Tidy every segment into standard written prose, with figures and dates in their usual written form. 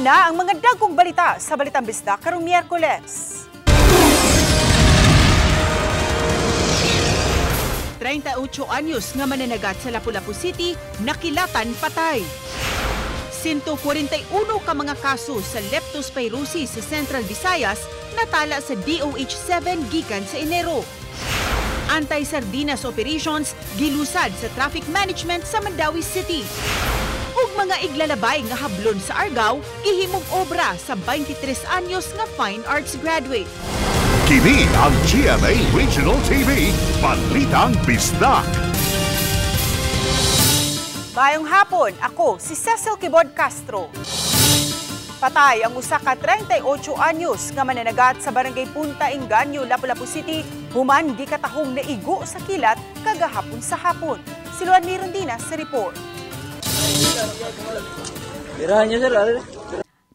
Ana ang mga dagkong balita sa Balitang Bisdak karong Miyerkules. 38 anyos nga mananagat sa Lapu-Lapu City, nakilatan patay. 141 ka mga kaso sa leptospirosis sa Central Visayas natala sa DOH-7 gikan sa Enero. Anti-sardinas operations gilusad sa traffic management sa Mandawi City. Ug mga iglalabay nga hablon sa Argao gihimong obra sa 23 anyos nga fine arts graduate. Kini ang GMA Regional TV, Balitang Bisdak. Mayong hapon, ako si Cecil Kibod Castro. Patay ang usa ka 38 anyos nga mananagat sa barangay Punta Engaño, Lapu-Lapu City, human gikatahong naigo sa kilat kagahapon sa hapon. Si Luan Mirondina sa report.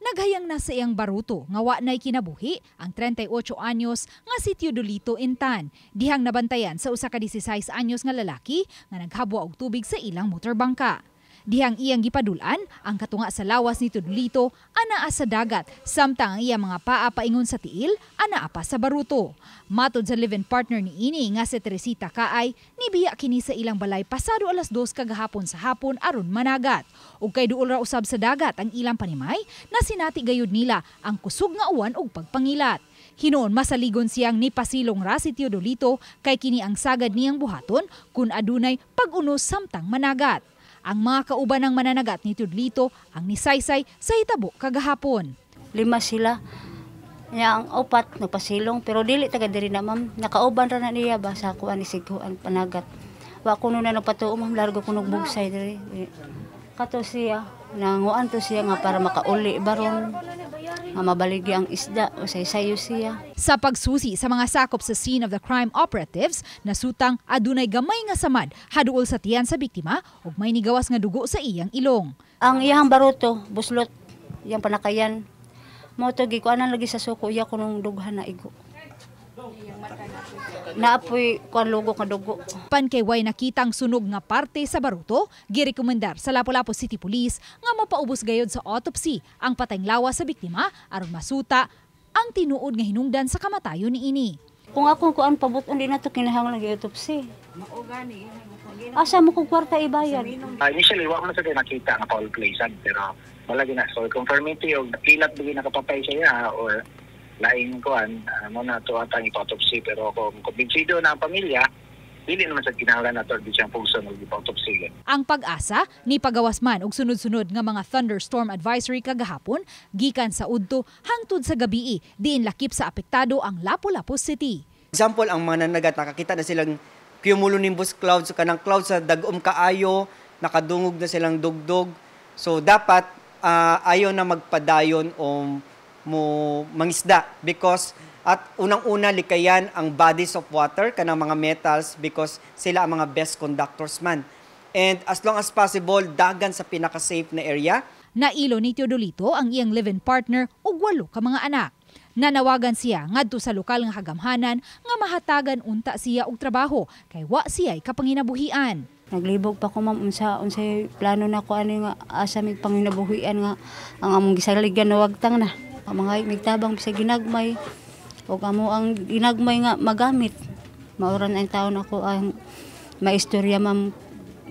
Naghayang na sa iyang baruto nga wa nay kinabuhi ang 38 anyos nga si Teodolito Intan, dihang nabantayan sa usa ka 16 anyos nga lalaki nga naghabwa og tubig sa ilang motorbangka. Dihang iyang gipadulan ang katunga sa lawas ni Teodolito anaa sa dagat, samtang ang iyang mga paa paingon sa tiil anaa pa sa baruto. Matod sa live-in partner ni ini nga si Teresita Kaay, nibiya kini sa ilang balay pasado alas 2 kagahapon sa hapon aron managat. Ug kay duol ra usab sa dagat ang ilang panimay, na sinati gayud nila ang kusog nga uwan ug pagpangilat. Hinoon masaligon siyang nipasilong ra si Teodolito kay kini ang sagad niyang buhaton kun adunay pag-unos samtang managat. Ang mga kauban ng mananagat ni Teodolito ang nisaysay sa hitabo kagahapon. 5 sila. Nya ang 4 nagpasilong pero dili taga diri na ma'am. Nakauban ra na niya ba sa kuan ni Siguan panagat. Wa kuno na nagpatuo ma'am, largo kuno bugsay diri. Kato siya nanguan to siya nga para makauli baron nga mabaligi ang isda o saysayo siya. Sa pagsusi sa mga sakop sa scene of the crime operatives, nasutang adunay gamay nga samad haduol sa tiyan sa biktima ug may nigawas nga dugo sa iyang ilong. Ang iyang baruto, buslot, iyang panakayan. Mo to gikuanan lagi sa suko iya kunong dughan na igo. Naapoy kuan lugo nga dugo. Pan kay way nakitang sunog nga parte sa baruto, girekomendar sa Lapu-Lapu City Police nga mapaubos gayod sa autopsy ang patayng lawas sa biktima aron masuta ang tinuod nga hinungdan sa kamatayon ni ini. Kung ako kuan pabuton din nato kinahanglan lagi autopsy. Mao gani. Asa mo kog kwarta ibayad? Initially, wa man sa nakita nga foul play sad pero malagi na so confirmity og nakilat bigi nakapatay siya or laing kuan mo na to atang ipotopsy pero kung kumbinsido na ang pamilya dili naman sa kinahanglan nato di siyang pugson og ipotopsy. Ang pag-asa ni pagawas man og sunod-sunod nga mga thunderstorm advisory kagahapon gikan sa udto hangtod sa gabii diin lakip sa apektado ang Lapu-Lapu City. Example, ang mga nanagat nakakita na silang cumulonimbus clouds, so kanang clouds sa dagom kaayo, nakadungog na silang dugdog. So dapat ayaw na magpadayon o mo mangisda because at unang-una likayan ang bodies of water kanang mga metals because sila ang mga best conductors man. And as long as possible, dagan sa pinaka-safe na area. Nailo ni Teodolito ang iyang live-in partner ug 8 ka mga anak. Nanawagan siya ngadto sa lokal nga hagamhanan nga mahatagan unta siya og trabaho kay wa siya'y kapanginabuhian. Naglibog pa ko ma'am unsay plano na ko ani nga asa mi panginabuhian nga ang among gisaligan na wagtang na. Ang mga migtabang sa ginagmay o amo ang ginagmay nga magamit. Mauran ang taon ako ang maistorya ma'am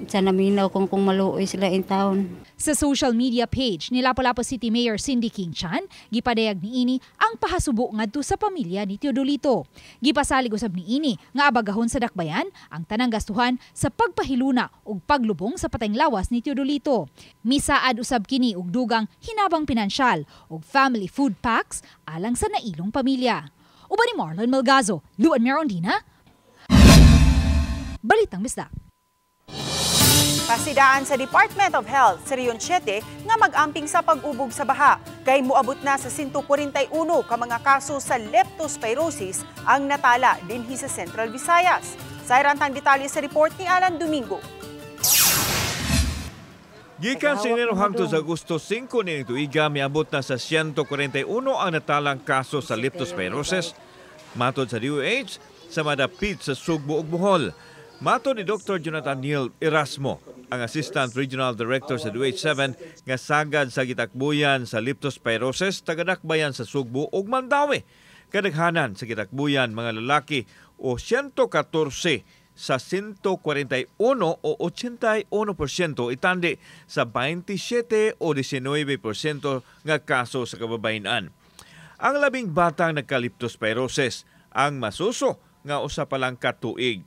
sa naminaw kung maluoy sila in taon. Sa social media page ni Lapu-Lapu City Mayor Cindy King Chan, gipadayag ni ini ang pahasubo ngadto sa pamilya ni Teodolito. Gipasalig usab ni ini nga abagahon sa dakbayan ang tanang gastuhan sa pagpahiluna ug paglubong sa patayng lawas ni Teodolito. Misaad usab kini og dugang hinabang pinansyal ug family food packs alang sa nailong pamilya. Uban ni Marlon Melgazo, Luan Mirondina, Balitang Bisdak. Pasidaan sa Department of Health sa Rion 7 nga mag-amping sa pag-ubog sa baha kay moabot na sa 141 ka mga kaso sa leptospirosis ang natala dinhi sa Central Visayas. Sayrantang detalye sa report ni Alan Domingo. Gikan sa Enero hangtod sa Agosto 5 niing tuiga miabot na sa 141 ang natalang kaso sa leptospirosis. Matod sa DOH sa madapit sa Sugbo ug Bohol. Matod ni Dr. Jonathan Neil Erasmo, ang Assistant Regional Director sa DOH-7 nga sagad sa gitakbuyan sa leptospirosis tagadakbayan sa Sugbo ug Mandawi. Kadaghanan sa gitakbuyan mga lalaki o 114 sa 141 o 81% itandi sa 27 o 19% nga kaso sa kababayenan. Ang labing batang nagka-leptospirosis ang masuso nga usa pa lang katuig.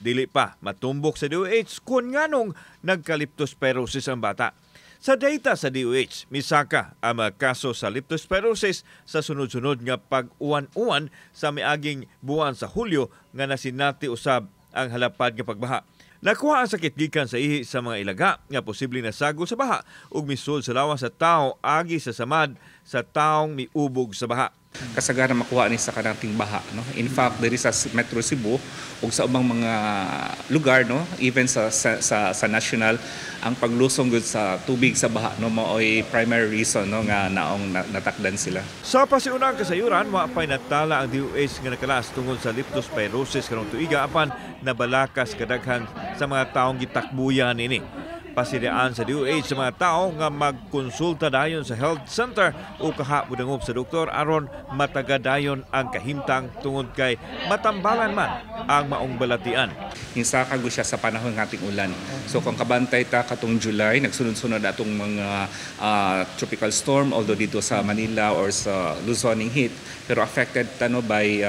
Dili pa matumbok sa DOH kung nganong nagka-leptospirosis ang bata. Sa data sa DOH, misaka ang mga kaso sa leptospirosis sa sunod-sunod nga pag-uwan-uwan sa miaging buwan sa Hulyo nga nasinati usab ang halapad nga pagbaha. Nakuha ang sakit gikan sa ihi sa mga ilaga nga posibleng nasagol sa baha ug misud sa lawas sa tao agi sa samad sa taong miubog sa baha. Kasagaran makuha ni sa kanating baha, no. In fact, diri sa Metro Cebu ug sa ubang mga lugar, no, even sa national, ang paglusong gud sa tubig sa baha, no, mao'y primary reason, no, nga naong natakdan sila. Sa pasiunang kasayuran, wa pay natala ang DOH nga nakalas tungod sa leptospirosis karong tuiga apan nabalakas kadaghan sa mga taong gitakbuyan ini. Pasiraan sa DOH sa mga tao nga magkonsulta dayon sa health center o kahapudangop sa doktor aron matagadayon ang kahimtang tungod kay matambalan man ang maong balatian. Hinsaka siya sa panahon ng ating ulan. So kung kabantay ta katong July, nagsunod-sunod atong mga tropical storm, although dito sa Manila or sa Luzon heat, pero affected tano by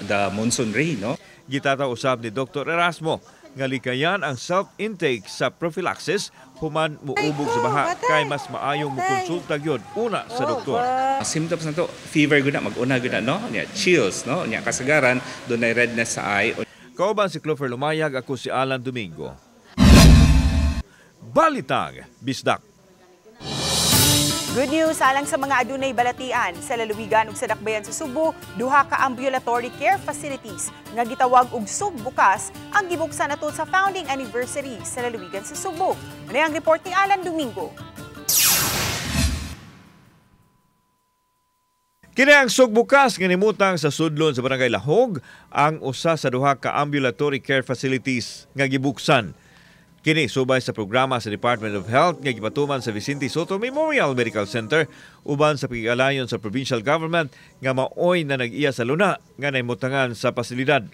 the monsoon rain, no? Gitata usab ni Dr. Erasmo nga likayan ang self-intake sa prophylaxis human muubog sa baha kay mas maayong mukonsulta gyud una sa doktor. Symptoms na to, fever gud na, mag-una gud na, no? Nya chills, no? Nya kasagaran dunay redness sa eye. Kauban si Clover Lumayag, ako si Alan Domingo. Balitang Bisdak. Good news alang sa mga adunay balatian sa lalawigan ug sa dakbayan sa Subo, duha ka ambulatory care facilities nga gitawag og Sugbukas ang gibuksan natud sa founding anniversary sa lalawigan sa Subo. Muna ang report ni Alan Domingo. Kini ang Sugbukas nga nimutang sa sudlon sa Barangay Lahog ang usa sa duha ka ambulatory care facilities nga gibuksan. Kini subay sa programa sa Department of Health nga gipatuman sa Vicente Soto Memorial Medical Center uban sa pag-alayon sa provincial government nga maoy na nag-iya sa luna nga nahimotangan sa pasilidad.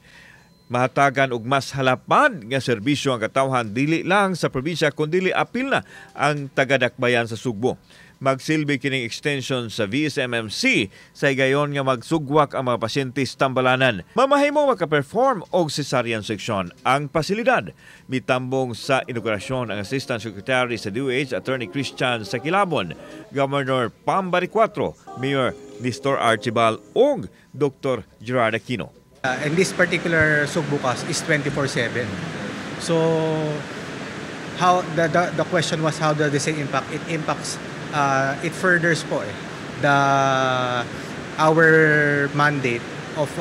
Mahatagan og mas halapad nga serbisyo ang katawhan dili lang sa probinsya kundi apil na ang taga-dakbayan sa Sugbo. Magsilbi kining extension sa VSMMC sa higayon nga magsugwak ang mga pasyente sa Tambalanan. Mamahimo makaperform og cesarean section ang pasilidad. Mitambong sa inaugurasyon ang Assistant Secretary sa DOH Attorney Christian Sakilabon, Governor Pam Baricuatro, Mayor Nestor Archibald ug Dr. Gerard Aquino. And this particular Sugbukas is 24/7. So how the question was how does this impact? It impacts it furthers po our mandate of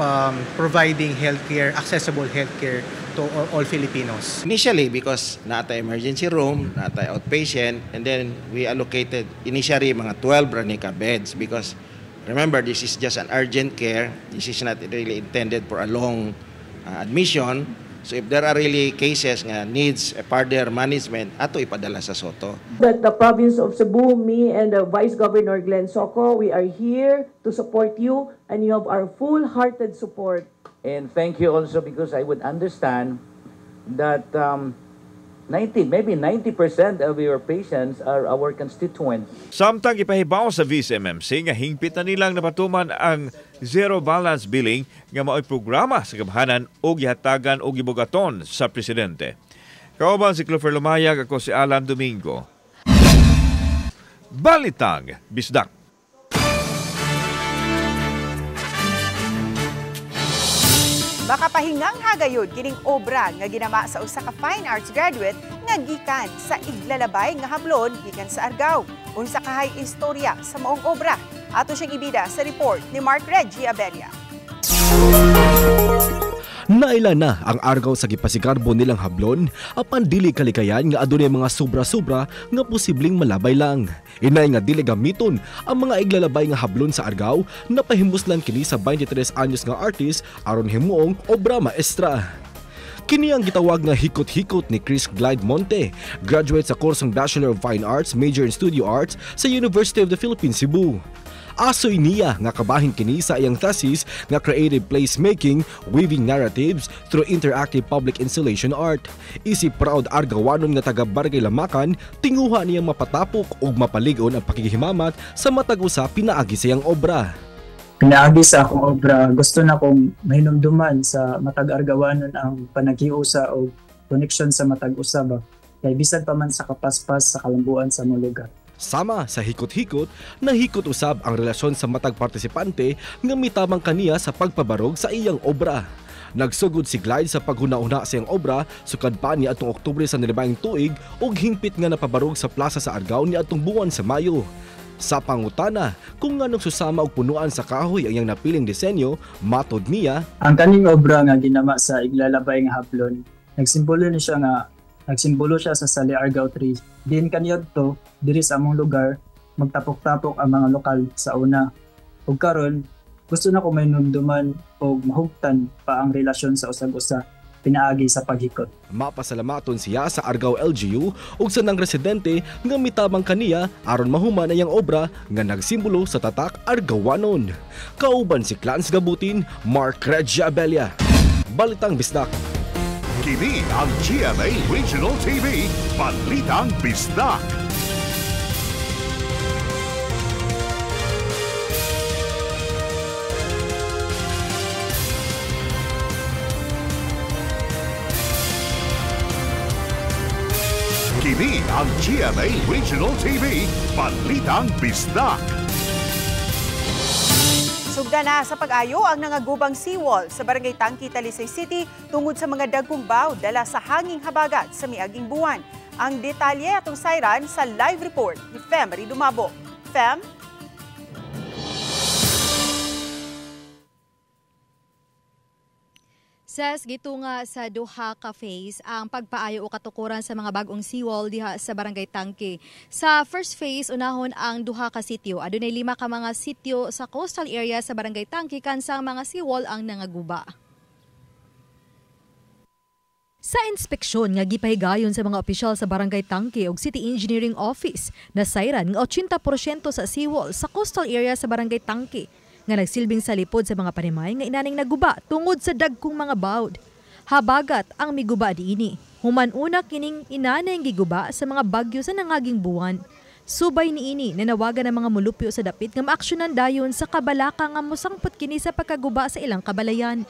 providing healthcare, accessible healthcare to all Filipinos. Initially, because natay emergency room, natay outpatient, and then we allocated initially mga 12 Ranica beds because remember, this is just an urgent care. This is not really intended for a long admission. So if there are really cases nga needs a further management, ato ipadala sa Soto. That the province of Cebu, me and the Vice Governor Glenn Soco, we are here to support you and you have our full-hearted support. And thank you also because I would understand that 90% of your patients are our constituents. Samtang ipahibaw sa VSMMC nga hingpit na nilang napatuman ang zero balance billing nga mao'y programa sa kabahanan o gihatagan o gibugaton sa presidente. Kauban si Clover Lumayag, ako si Alan Domingo. Balitang Bisdak. Makapahingang hagayod kining obra nga ginama sa usa ka fine arts graduate nga gikan sa iglalabay nga hablon gikan sa Argao. Unsa kahay istorya sa maong obra? Ato siyang ibida sa report ni Mark Reggie Abella. Naila na ang Argao sa gipasigarbo nilang hablon apan dili kalikayan nga adunay mga sobra-sobra nga posibleng malabay lang. Inay nga dili gamiton ang mga iglalabay nga hablon sa Argao napahimuslan kini sa 23 anyos nga artist aron himuong obra maestra. Kini ang gitawag nga hikot-hikot ni Chris Glide Monte, graduate sa kursong Bachelor of Fine Arts, major in Studio Arts sa University of the Philippines, Cebu. Asoy niya nga kabahin kini sa iyang thesis nga creative placemaking, weaving narratives through interactive public installation art. Isip proud argawanon nga taga Barangay Lamakan, tinguha niyang mapatapok ug mapaligon ang pakikihimamat sa matag usa pinaagi sa iyang obra. Pinaagi sa akong obra, gusto na kong mahinumduman sa matag argawanon ang panaghiusa o connection sa matag usa ba. Kay bisan pa man sa kapaspas sa kalambuan sa mga lugar. Sama sa hikot-hikot, nahikot usab ang relasyon sa matag partisipante nga mitabang kaniya sa pagpabarog sa iyang obra. Nagsugod si Glide sa paghuna-una sa iyang obra sukad pa ni atong Oktubre sa nilibayng tuig ug hingpit nga napabarog sa plaza sa Argao ni atong buwan sa Mayo. Sa pangutana, kung nganong susama og punuan sa kahoy ang iyang napiling disenyo, matod niya, ang kaning obra nga ginama sa iglalabay nga hablon, nagsimbolo siya sa Sali Argao Tree. Din kaniyadto diri sa among lugar magtapok-tapok ang mga lokal sa una. Ug karon gusto na ko may numduman o mahugtan pa ang relasyon sa usag-usa pinaagi sa paghikot. Mapasalamaton siya sa Argao LGU ug sa nang residente nga mitabang kaniya aron mahuman ang iyang obra nga nagsimbolo sa tatak Argawanon. Kauban si Clans Gabutin, Mark Regia Abella. Balitang Bisdak. Kini ang GMA Regional TV, Balitang Bisdak. Kini ang GMA Regional TV, Balitang Bisdak. Sugda na sa pag-ayo ang nangagubang seawall sa Barangay Tangki, Talisay City tungod sa mga dagkong baw dala sa hanging habagat sa miaging buwan. Ang detalye atong sayran sa live report ni Fem Ridumabo. Fem? Ses gitunga sa duha ka phase ang pagpaayo o katukuran sa mga bagong seawall diha sa Barangay Tangki. Sa first phase unahon ang duha ka sitio. Adunay 5 ka mga sitio sa coastal area sa Barangay Tangki kansang mga seawall ang nangaguba. Sa inspeksyon nga gipahigayon sa mga opisyal sa Barangay Tangki ug City Engineering Office, nasayran nga 80% sa seawall sa coastal area sa Barangay Tangki nga nagsilbing sa lipod sa mga panimay nga inaning naguba tungod sa dagkong mga bawd. Habagat ang miguba diini. Human una kining inaning giguba sa mga bagyo sa nangaging buwan. Subay niini nanawagan ang mga mulupyo sa dapit nga maaksyonan dayon sa kabalaka nga mosangpot kini sa pagkaguba sa ilang kabalayan.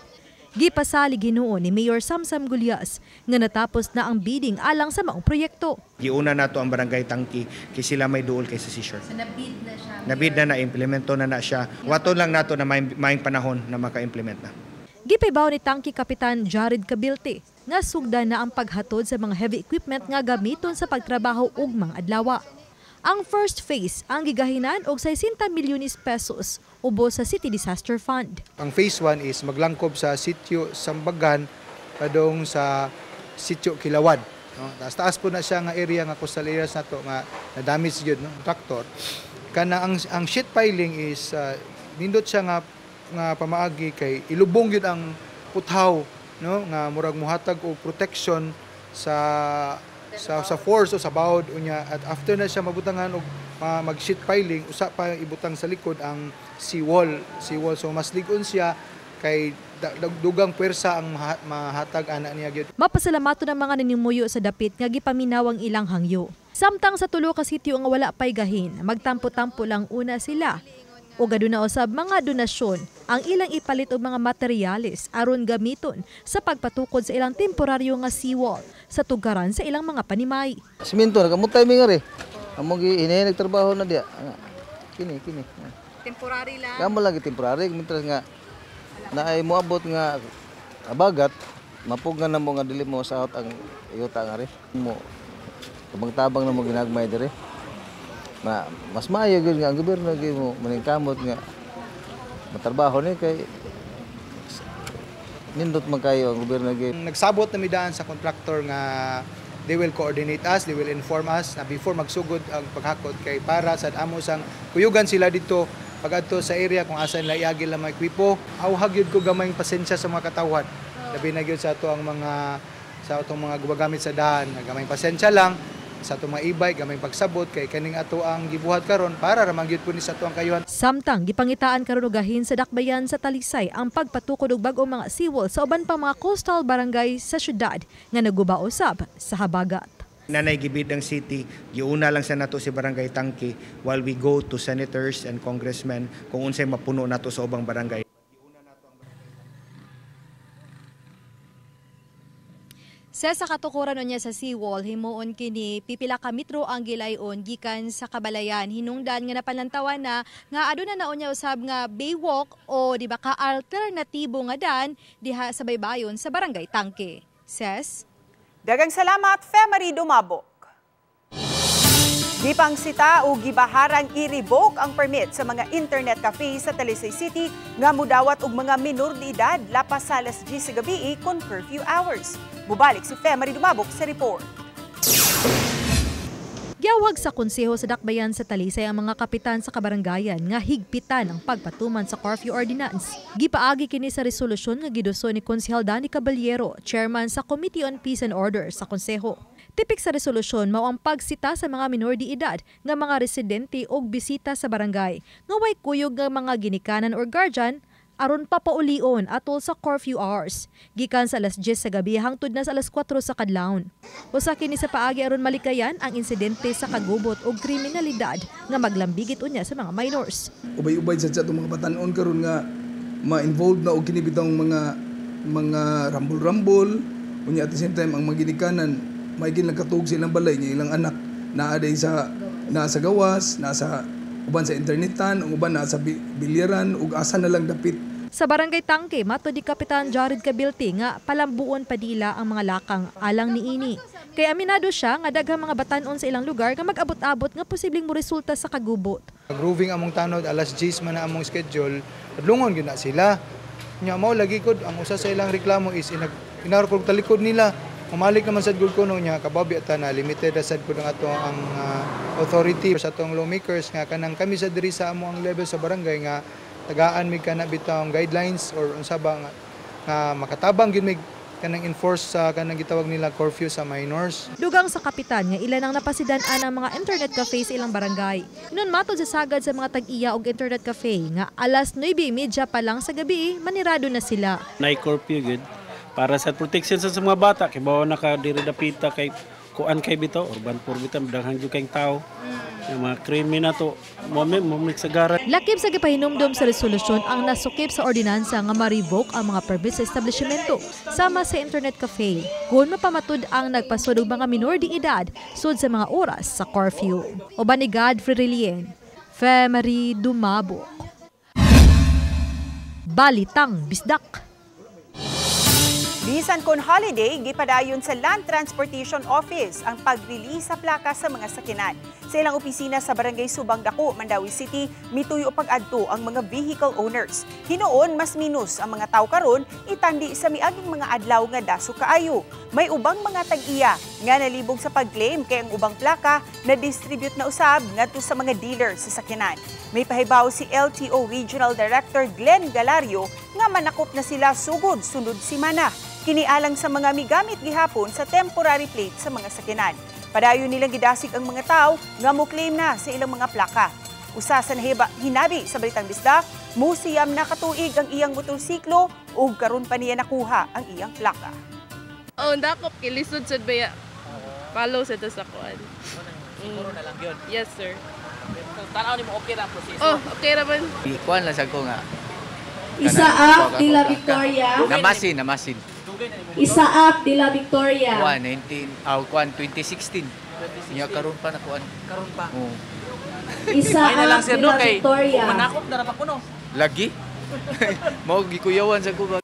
Gipasalig hinuon ni Mayor Samsam Gulyas nga natapos na ang bidding alang sa maong proyekto. Giuna nato ang Barangay Tangki kay sila may duol kay sa seashore. So nabid na siya. Nabid na implemento na siya. Wato lang nato na may panahon na maka-implement na. Gipaybaw ni Tangki Kapitan Jared Cabilte nga sugda na ang paghatod sa mga heavy equipment nga gamiton sa pagtrabaho ug mga adlaw. Ang first phase ang gigahinan og 60 milyones pesos ubos sa City Disaster Fund. Ang phase 1 is maglangkob sa sitio Sambagan padong sa sitio Kilawad. No? Taas po na siya nga area nga coastal areas nato nga na-damage gyud no traktor. Kana ang sheet piling is nindot siya nga pamaagi kay ilubong gyud ang puthaw no nga murag muhatag og protection sa force o sa bawod unya at after na siya mabutangan og mag sheet piling usa pa ibutang sa likod ang seawall so mas lig-on siya kay dugang puwersa ang mahatag ana niya gyud. Mapasalamato ng mga nanimuyo sa dapit nga gipaminawang ilang hangyo. Samtang sa tulo ka sitio nga wala pay gahin, magtampo-tampo lang una sila. O gaduna usab mga donasyon ang ilang ipalit og mga materyales aron gamiton sa pagpatukod sa ilang temporaryo nga seawall sa tugaran sa ilang mga panimay. Siminto nakamutay mi nga re. Amo gi ini nagtrabaho na dia. Kini. Temporary lang. Kamo lagi temporary mitras nga naay moabot nga abagat mapugan na mo nga dili mo sahot ang iyota nga re. Mo tabang-tabang na mo ginagmay dire. Mas maayo gyud nga ang gobyerno gyud mo maningkamot nga matrabaho ni kay nindot man kayo ang gobyerno gyud. Nagsabot na midaan sa contractor nga they will coordinate us, they will inform us na before magsugod ang paghakot kay para sa amo sang kuyugan sila dito pagadto sa area kung asa nila iagil ang mga ekwipo. Awhag gyud ko gamayng pasensya sa mga katawhan. labi na gyud sa ato ang mga gumagamit sa daan, gamay pasensya lang sa ato mga e-bike, gamay pagsabot kay kaning ato ang gibuhat karon para ra magyud po ni sa ato ang kayuhan. Samtang gipangitaan karon og gahin sa dakbayan sa Talisay ang pagpatukod og bag-ong mga seawall sa uban pang mga coastal barangay sa syudad nga naguba usab sa habagat. Nanay gibid ang city, giuna lang sa nato si Barangay Tangke while we go to senators and congressmen kung unsay mapuno nato sa ubang barangay. Sa katukuran niya sa seawall, himuon kini pipila ka metro ang gilayon gikan sa Kabalayan. Hinungdan nga napalantawan na nga aduna na unya usab nga baywalk o di ba ka alternatibo nga dan diha sa baybayon sa Barangay Tangke. Ses Dagang salamat, Femari Dumabok. Gipangsita o gibaharang i-revoke ang permit sa mga internet cafe sa Talisay City nga mudawat og mga minor de edad lapas sa alas 10 sa gabi kon curfew hours. Mubalik si Femari Dumabok sa report. Giawag sa konseho sa dakbayan sa Talisay ang mga kapitan sa kabarangayan nga higpitan ang pagpatuman sa curfew ordinance. Gipaagi kini sa resolusyon nga giduso ni Konsehal Danny Caballero, chairman sa Committee on Peace and Order sa konseho. Tipik sa resolusyon mao ang pagsita sa mga minor de edad nga mga residente og bisita sa barangay nga way kuyog nga mga ginikanan or guardian aron papaulion atol sa curfew hours gikan sa alas 10 sa gabi hangtod na sa alas 4 sa kadlawon. Usa kini sa paagi aron malikayan ang insidente sa kagubot og kriminalidad nga maglambigit unya sa mga minors. Ubay-ubay sa atong mga batan-on karon nga ma-involved na og kini bitong mga rambol-rambol unya at the same time ang mga ginikanan may ginagkatug silang balay nga ilang anak naa sa gawas, nasa uban sa internetan, uban nasa bilyaran ug asa na lang dapit. Sa Barangay Tangke, mato di Kapitan Jared Cabilti nga palambuon padila ang mga lakang alang niini. Kay aminado siya nga daghang mga batan-on sa ilang lugar nga mag-abot-abot nga posibleng moresulta sa kagubot. Grooving among tanod alas 10 man na among schedule, adlungon gyud na sila. Nya mao lagi kod ang usa sa ilang reklamo is inarkog talikod nila. Umalik naman sa gud kuno nya kababi ata na limited sad pud ang ato ang authority sa atong lawmakers nga kanang kami sa diri sa amo ang level sa barangay nga tagaan mig kana bitawng guidelines or unsa ba nga makatabang gyud mig kanang enforce sa kanang gitawag nila curfew sa minors. Dugang sa kapitan nga ilan ang napasidan-an ang mga internet cafe sa ilang barangay. Inon matod sa sagad sa mga tag-iya og internet cafe nga alas 9:30 pa lang sa gabi manirado na sila. Nay curfew gud para sa protection sa mga bata kay bawa nakadiri dapita kay kuan kay bitaw urban poor bitaw daghang jud kay tao yung mga krimi na to momik sa garan. Lakip sa gipahinumdom sa resolusyon ang nasukip sa ordinansa nga ma-revoke ang mga permit sa establishmento sama sa internet cafe kung mapamatud ang nagpasud og mga minor de edad sud sa mga oras sa curfew. Uban ni Godfrey Relien, Femari Dumabok. Balitang Bisdak. Bisan kon holiday, gipadayon sa Land Transportation Office ang pag-release sa plaka sa mga sakinan. Sa ilang opisina sa Barangay Subang Dako, Mandawi City, mituyo pag-adto ang mga vehicle owners. Hinoon, mas minus ang mga tao karon itandi sa miaging mga adlaw nga daso kaayo. May ubang mga tag-iya nga nalibog sa pag-claim kay ang ubang plaka na distribute na usab ngadto sa mga dealers sa sakinan. May pahibaw si LTO Regional Director Glenn Galario nga manakop na sila sugod sunod simana. Kinialang sa mga migamit gihapon sa temporary plate sa mga sakinan. Padayon nilang gidasig ang mga tao nga mo-claim na sa ilang mga plaka. Usa sa hinabi sa Balitang Bisdak, musiyam na katuig ang iyang motorsiklo ug karon pa niya nakuha ang iyang plaka. Oh, dakop kilisod sad baya. Follow sa kuan. Siguro na lang yun. Yes, sir. Tanaw ni mo okay ra proseso. Oh, okay ra man. Kuan lang sa ko nga. Isaak de la Victoria. Namasin. Isaak de la Victoria. Kuan 2016. Niya karon pa na kuan. Karon pa. Oo. Isaak de la Victoria. Manakop na ra pa kuno. Lagi. Mao gikuyawan sa ko.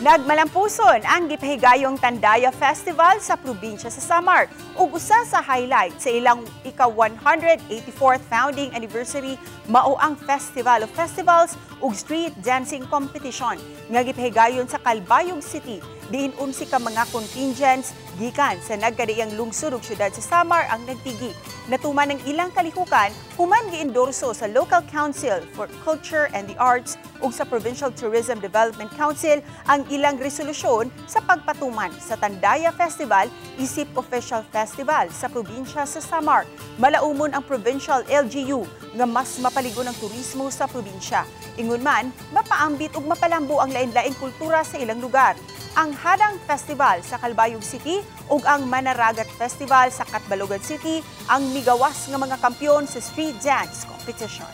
Nagmalampuson ang gipahigayong Tandaya Festival sa probinsya sa Samar ug usa sa highlight sa ilang ika-184th founding anniversary mao ang Festival of Festivals ug Street Dancing Competition nga gipahigayon sa Calbayog City. Diin 11 ka mga contingents gikan sa nagkadaiyang lungsod ug syudad sa Samar ang nagtigi. Natuman ng ilang kalihukan, human giendorso sa Local Council for Culture and the Arts ug sa Provincial Tourism Development Council ang ilang resolusyon sa pagpatuman sa Tandaya Festival isip official festival sa probinsya sa Samar. Malaumon ang Provincial LGU nga mas mapaligon ang turismo sa probinsya. Ingon man, mapaambit ug mapalambo ang lain-laing kultura sa ilang lugar. Ang Hadang Festival sa Calbayog City ug ang Manaragat Festival sa Catbalogan City ang migawas nga mga kampyon sa street dance competition.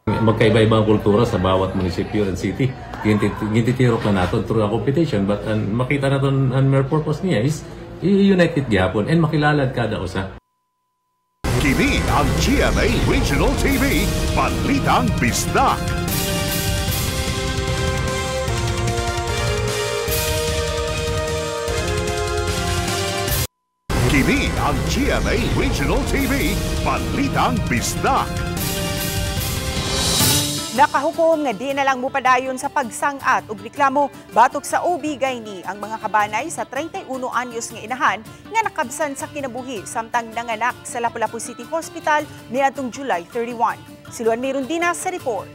Magkaiba-iba ang kultura sa bawat munisipyo and city. Gintitirok na natin through a competition, but makita natin ang mere purpose niya is i-united gyapon and makilala kada usa. Kini ang GMA Regional TV, Balitang Bisdak. Kini ang GMA Regional TV, Balitang Bisdak. Nakahukom nga di na lang mupadayon sa pagsangat ug reklamo batok sa OB gayni ang mga kabanay sa 31 anyos nga inahan nga nakabsan sa kinabuhi samtang nanganak sa Lapu-Lapu City Hospital niadtong July 31. Si Luan Mirundina sa report.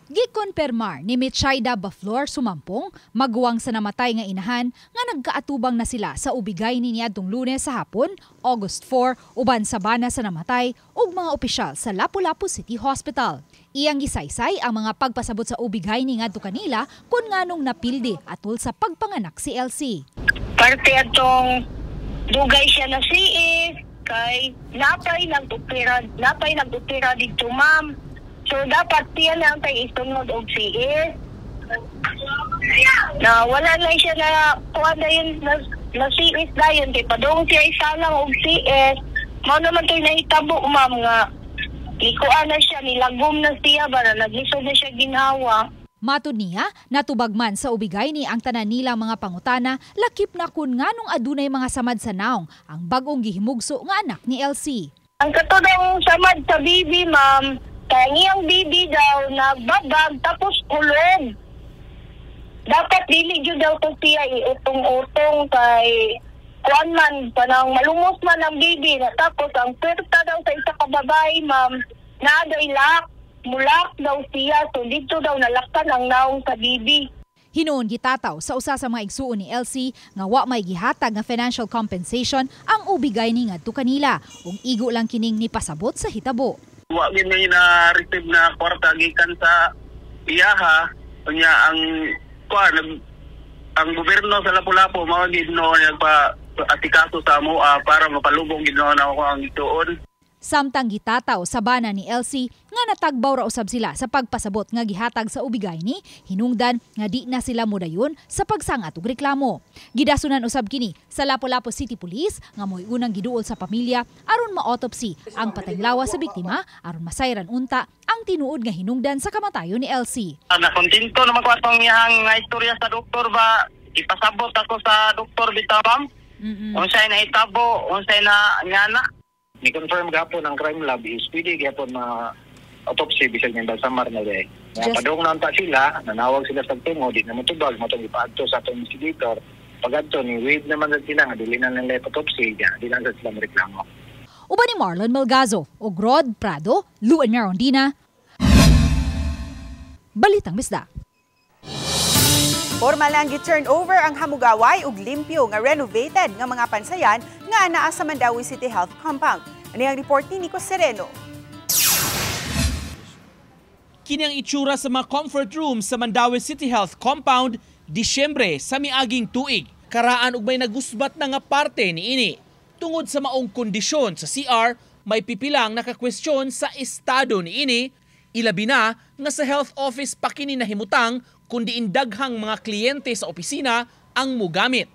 Gikonpermar ni Mitchayda Baflor Sumampong maguwang sa namatay nga inahan nga nagkaatubang na sila sa ubigay ni niadtong Lunes sa hapon, August 4, uban sa bana sa namatay ug mga opisyal sa Lapu-Lapu City Hospital. Iyang gisaysay ang mga pagpasabot sa ubigay ni ngadto kanila kun nganong napildi atol sa pagpanganak si Elsie. Parte atong dugay siya na CF kay napay nagtupira dito ma'am. So, dapat siya lang tayo isunod og CS. Na wala lang siya na kuha na yun na CS na yun. Kaya padong siya isa lang og CS. Mao naman tayo nahitabo, ma'am, nga ikuha na siya, nilagom na siya, bara naglisod na siya ginhawa. Matud niya, natubagman sa ubigay ni ang tanan nilang mga pangutana, lakip na kun nganong adunay mga samad sa naong ang bagong gihimugso nga anak ni Elsie. Ang katudang samad sa bibi, ma'am, kaya ngiyang bibi daw nagbabag tapos ulog. Dapat dili jud daw to siya iutong-utong kay kuan man panang malumos man ang bibi na tapos ang perta daw sa isa ka babae ma'am naaday mulak daw siya so dito daw nalaktan ang naong sa bibi. Hinuon gitataw sa usa sa mga igsuon ni Elsie nga wa may gihatag nga financial compensation ang ubigay ni ngadto kanila ug igo lang kining ni pasabot sa hitabo. Wa gid may na-receive na kwarta gikan sa iyaha unya ang gobyerno sa Lapu-Lapu mao gid no nagpa-atikaso sa amoa para mapalubong gid no ako ang ituon. Samtang gitataw sa bana ni Elsie nga natagbaw ra usab sila sa pagpasabot nga gihatag sa ubigay ni hinungdan nga di na sila modayon sa pagsangat ug reklamo. Gidasunan usab kini sa Lapu-Lapu City Police nga moy unang giduol sa pamilya aron ma-autopsy ang patayng lawas sa biktima aron masayran unta ang tinuod nga hinungdan sa kamatayon ni Elsie. Nakontinto naman ko atong iyang nga istorya sa doktor ba ipasabot ako sa doktor bitaw ma'am. Unsay na itabo, unsay na ngana. Ni-confirm gapon ang crime lab is pwede gapon na autopsy bisag ng Samar na day. Padong nanta sila, nanawag sila sa tungo, di na matubag, matong ipaadto sa atong investigator. Pag-adto ni wave naman na sila, nga dili na nila autopsy, di lang sa sila mareklamo. Uban ni Marlon Melgazo, o Rod Prado, Luan Mirondina, Balitang Bisdak. Formal lang gi-turn over ang Hamugaway ug limpyo nga renovated nga mga pansayan nga anaa sa Mandawi City Health Compound. Ani ang report ni Nico Sereno. Kini ang itsura sa mga comfort room sa Mandawi City Health Compound Disyembre sa miaging tuig. Karaan ug may nagusbat na nga parte niini. Tungod sa maong kondisyon sa CR, may pipilang nakakwestiyon sa estado niini. Ilabi na nga sa health office pa kini nahimutang kundi daghang mga kliyente sa opisina ang mugamit.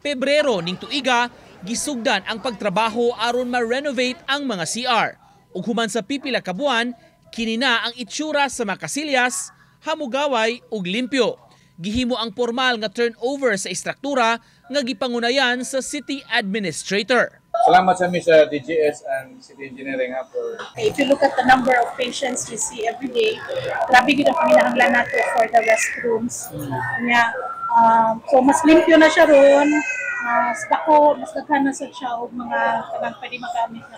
Pebrero ning tuiga, gisugdan ang pagtrabaho aron ma-renovate ang mga CR. Ug human sa pipila ka buwan, kini na ang itsura sa mga kasilyas, hamugaway ug limpyo. Gihimo ang formal nga turnover sa istruktura nga gipangunayan sa city administrator. salamat sa amin sa DGS and City Engineering for... If you look at the number of patients we see every day, grabe yun ang pinahanglan nato for the restrooms. So mas limpyo na siya ron, mas dako, mas daghan na sa siya o mga kanang pwede magamit na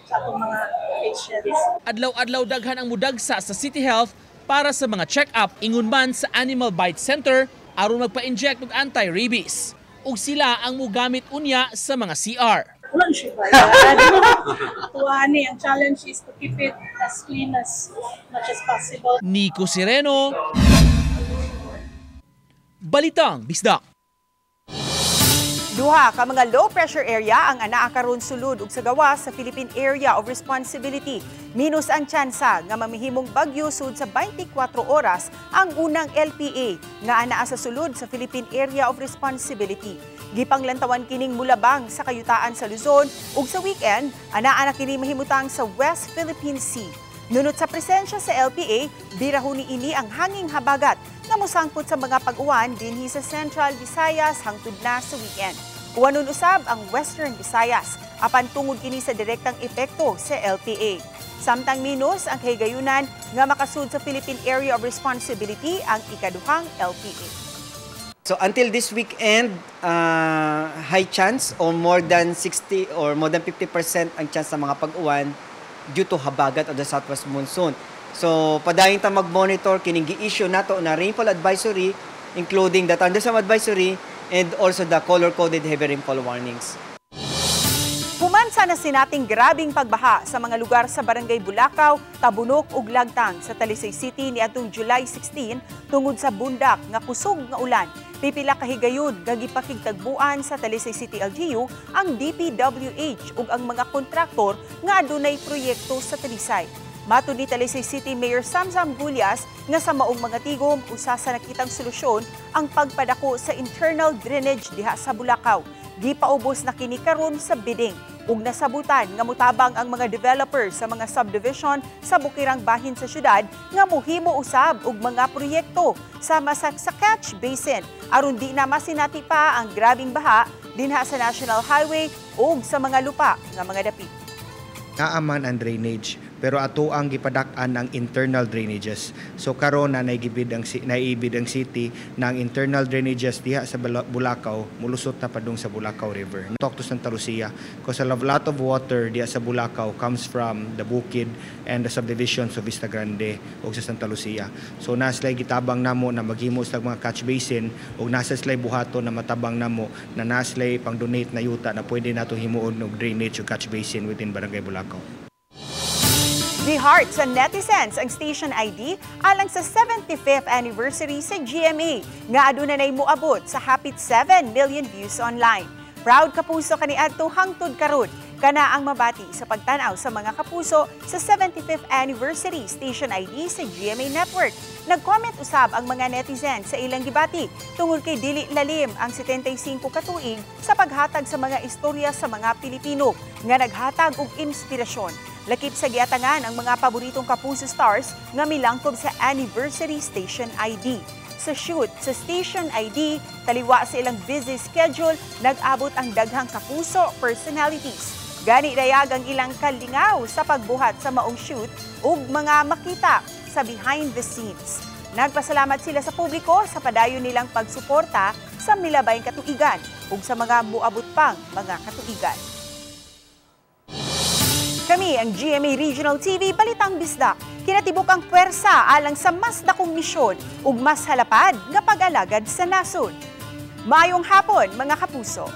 sa atong mga patients. Adlaw-adlaw daghan ang mudagsa sa City Health para sa mga check-up ingon man sa Animal Bite Center aron magpa-inject og anti-rabies. Ug sila ang mugamit unya sa mga CR. Wala siya bayad. Tuwani, ang challenge is to keep it as clean as much as possible. Nico Sireno, Balitang Bisdak. Duha ka mga low pressure area ang anaa karon sulod ug sa gawas sa Philippine Area of Responsibility. Minus ang tsansa nga mamihimong bagyo sud sa 24 oras ang unang LPA nga anaa sa sulod sa Philippine Area of Responsibility. Gipanglantawan kining mulabang sa kayutaan sa Luzon ug sa weekend anaa na kini mahimutang sa West Philippine Sea. Nunot sa presensya sa LPA, birahon ini ang hanging habagat nga mosangpot sa mga pag-uwan dinhi sa Central Visayas hangtod na sa weekend. Uwanon usab ang Western Visayas apan tungod kini sa direktang epekto sa LPA. Samtang minus ang kahigayunan nga makasud sa Philippine Area of Responsibility ang ikaduhang LPA. So until this weekend, high chance or more than 60 or more than 50% ang chance sa mga pag-uwan due to habagat of the southwest monsoon. So, padayon ta mag-monitor kining gi-issue nato na rainfall advisory, including the thunderstorm advisory and also the color-coded heavy rainfall warnings. Humansa na sinating grabing pagbaha sa mga lugar sa Barangay Bulacau, Tabunok ug Lagtang sa Talisay City niadtong July 16 tungod sa bundak nga kusog nga ulan. Pipila ka higayon nga gipakigtagbuan sa Talisay City LGU ang DPWH ug ang mga kontraktor nga adunay proyekto sa Talisay. Matud ni Talisay City Mayor Samsam Gulyas nga sa maong mga tigom usa sa nakitang solusyon ang pagpadako sa internal drainage diha sa Bulacau. Gipaubos na kini karon sa bidding ug nasabutan nga mutabang ang mga developer sa mga subdivision sa bukirang bahin sa syudad nga mohimo usab og mga proyekto sama sa catch basin aron di na masinati pa ang grabing baha dinha sa National Highway ug sa mga lupa nga mga dapit. Naaman ang drainage pero ato ang gipadak-an ang internal drainages. So karon na naibid ang city na ang internal drainages diha sa Bulacau mulusot na padung sa Bulacau River. Talk to Santa Lucia because a lot of water diha sa Bulacau comes from the bukid and the subdivisions of Vista Grande ug sa Santa Lucia. So naslay gitabang namo na maghimo sa mga catch basin ug nasa slay buhaton na matabang namo na naslay pang donate na yuta na pwede nato himuon og drainage ug catch basin within Barangay Bulacau. Gi-heart sa netizens ang station ID alang sa 75th anniversary sa GMA nga aduna nay moabot sa hapit 7 million views online. Proud kapuso kaniadto hangtod karon kana ang mabati sa pagtanaw sa mga kapuso sa 75th anniversary station ID sa GMA Network. Nag-comment usab ang mga netizens sa ilang gibati tungod kay dili lalim ang 75 ka tuig sa paghatag sa mga istorya sa mga Pilipino nga naghatag og inspirasyon. Lakip sa giatangan ang mga paboritong kapuso stars nga milangkob sa anniversary station ID. Sa shoot sa station ID, taliwa sa ilang busy schedule, nag-abot ang daghang kapuso personalities. Gani dayag ang ilang kalingaw sa pagbuhat sa maong shoot ug mga makita sa behind the scenes. Nagpasalamat sila sa publiko sa padayon nilang pagsuporta sa milabayng katuigan ug sa mga muabot pang mga katuigan. Kami ang GMA Regional TV Balitang Bisdak. Kinatibok ang pwersa alang sa mas dakong misyon ug mas halapad nga pag-alagad sa nasod. Maayong hapon mga kapuso.